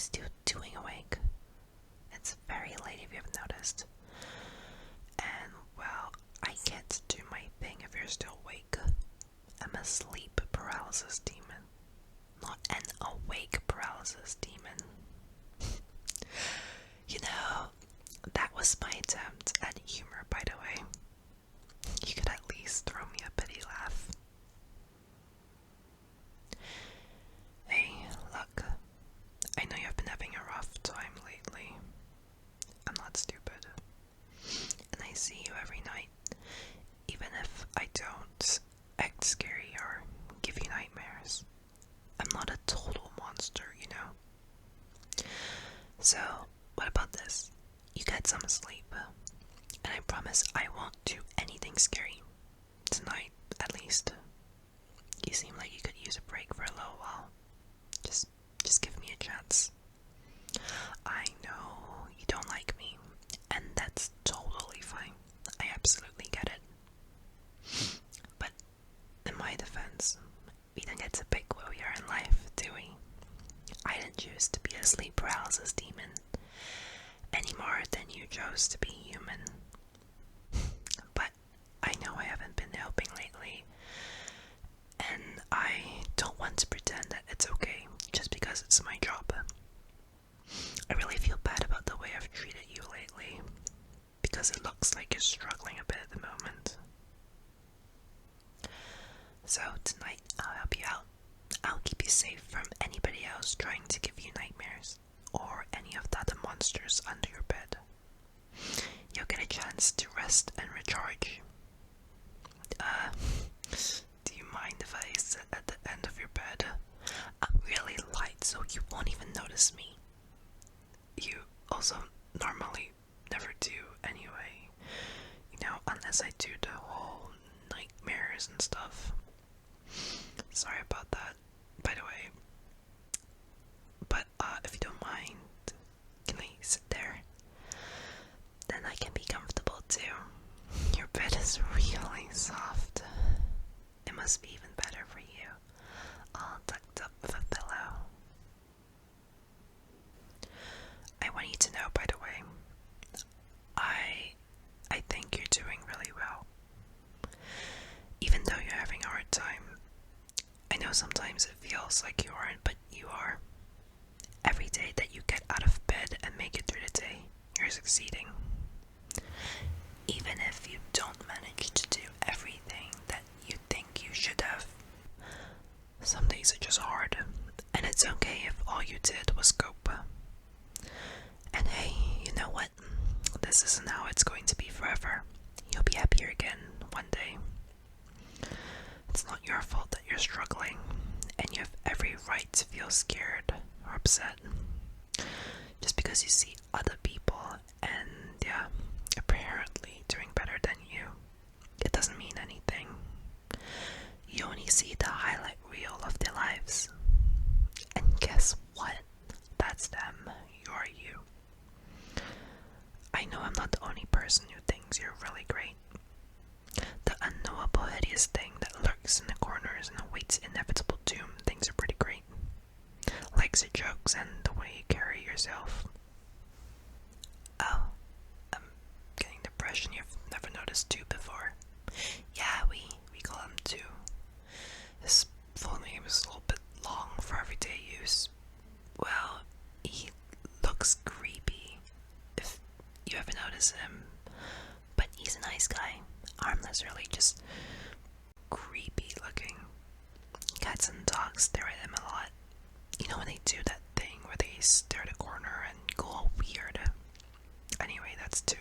still doing awake? It's very late if you haven't noticed. And, well, I can't do my thing if you're still awake. I'm a sleep paralysis demon, not an awake paralysis demon. You know, that was my attempt at humor, by the way. You could at least throw me a pity laugh. Hey, look, I know you've been having a rough time lately. I'm not stupid. And I see you every night, even if I don't act scary or give you nightmares. I'm not a total monster, you know? So, what about this? You get some sleep, and I promise I won't do anything scary. Tonight, at least. You seem like you could use a break for a little while. Just give me a chance. I know you don't like me, and that's totally fine. I absolutely get it. But in my defense, we don't get to pick where we are in life, do we? I didn't choose to be a sleep paralysis demon any more than you chose to be human. But I know I haven't been helping lately, and I don't want to pretend that it's okay just because it's my job. I really feel bad about the way I've treated you lately, because it looks like you're struggling a bit at the moment. So tonight I'll help you out. I'll keep you safe from anybody else trying to give you nightmares, or any of the other monsters under your bed. You'll get a chance to rest and recharge. Do you mind if I sit at the end of your bed? I'm really light, so you won't even notice me. You also normally never do anyway, you know, unless I do the whole nightmares and stuff. Sorry about that, by the way. But if you don't mind, can I sit there? Then I can be comfortable too. Your bed is really soft. It must be even better for you, all tucked up with a pillow. I want you to know, by the way, I think you're doing really well. Even though you're having a hard time, I know sometimes it feels like you aren't, but you are. Every day that you get out of bed and make it through the day, you're succeeding. Even if you don't manage to do everything that you think you should have. Some days are just hard, and it's okay if all you did was cope. And hey, you know what? This isn't how it's going to be forever. You'll be happier again one day. It's not your fault that you're struggling, and you have every right to feel scared or upset. Just because you see other people and, yeah, apparently doing better than you, it doesn't mean anything. You only see the highlight reel of their lives. And guess what? That's them. You're you. I know I'm not the only person who thinks you're really great. The unknowable hideous thing that lurks in the corners and awaits inevitable doom thinks you're pretty great. Likes your jokes and the way you carry yourself. Oh, I'm getting the impression you've never noticed two before. Yeah, we call him two. His full name is a little bit long for everyday use. Well, he looks creepy, if you ever notice him. But he's a nice guy. Harmless, really, just creepy looking. Cats and dogs stare at him a lot. You know when they do that thing where they stare at a corner and go all weird? Anyway, that's two.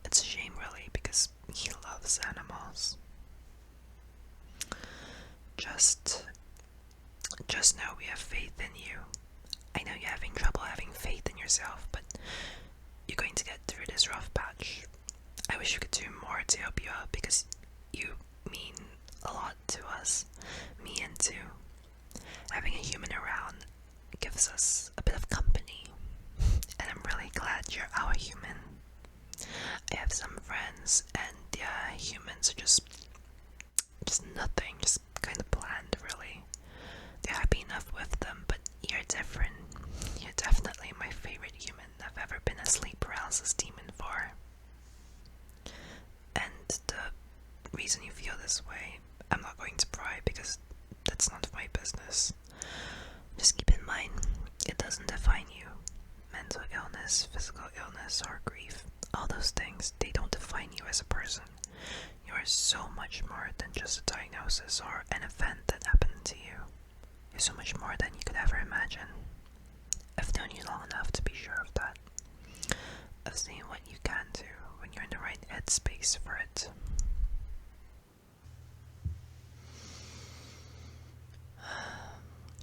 It's a shame, really, because he loves animals. Just know we have faith in you. I know you're having trouble having faith in yourself, but you're going to get through this rough patch. I wish we could do more to help you out, because you mean a lot to us, me and too. Having a human around gives us a bit of company, and I'm really glad you're our human. I have some friends, and yeah, humans are just nothing, just kind of bland, really. They're happy enough with them, but you're different. You're business. Just keep in mind, it doesn't define you. Mental illness, physical illness, or grief, all those things, they don't define you as a person. You are so much more than just a diagnosis or an event that happened to you. You're so much more than you could ever imagine. I've known you long enough to be sure of that. Of seeing what you can do when you're in the right headspace for it.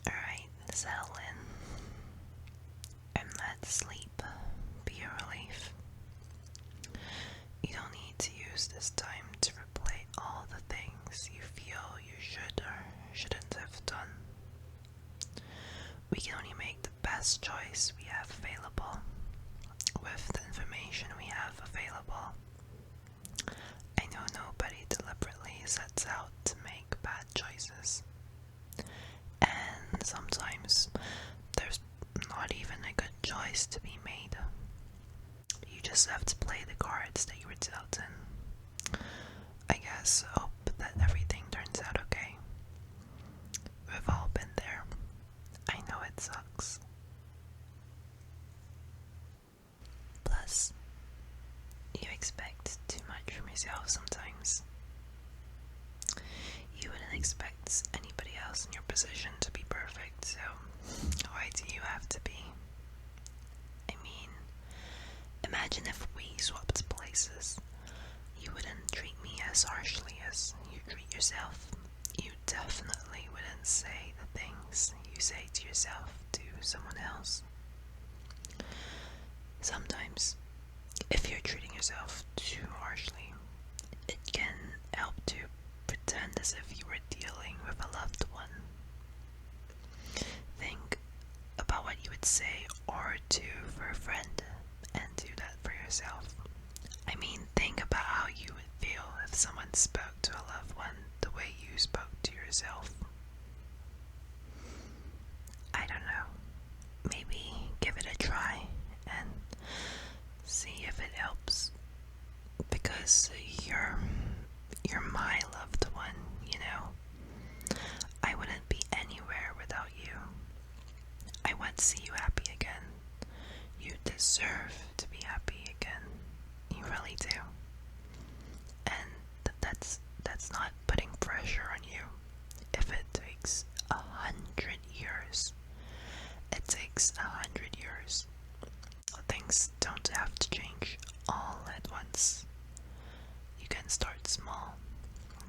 Alright, settle in. And let sleep be your relief. You don't need to use this time to replay all the things you feel you should or shouldn't have done. We can only make the best choice we have available with the information we have available. I know nobody deliberately sets out to make bad choices. And sometimes there's not even a good choice to be made. You just have to play the cards that you were dealt in. I guess hope that everything turns out okay. We've all been there. I know it sucks. Plus, you expect too much from yourself sometimes. You wouldn't expect anybody else in your position to be perfect, so why do you have to be? I mean, imagine if we swapped places. You wouldn't treat me as harshly as you treat yourself. You definitely wouldn't say the things you say to yourself to someone else. Sometimes, if you're treating yourself too harshly, it can help to pretend as if you were dealing with a loved one. Think about what you would say or do for a friend, and do that for yourself. I mean, think about how you would feel if someone spoke to a loved one the way you spoke to yourself. I don't know. Maybe give it a try and see if it helps. Because you're my loved one, you know. I wouldn't be anywhere without you. I want to see you happy again. You deserve to be happy again. You really do. And that's not putting pressure on you. If it takes 100 years, it takes 100 years. Things don't have to change all at once. You can start small.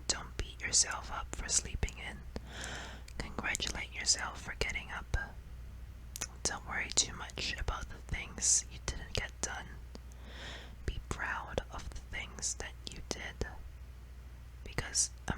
Don't beat yourself up for sleeping in. Congratulate yourself for getting up. Don't worry too much about the things you didn't get done. Be proud of the things that you did. Because a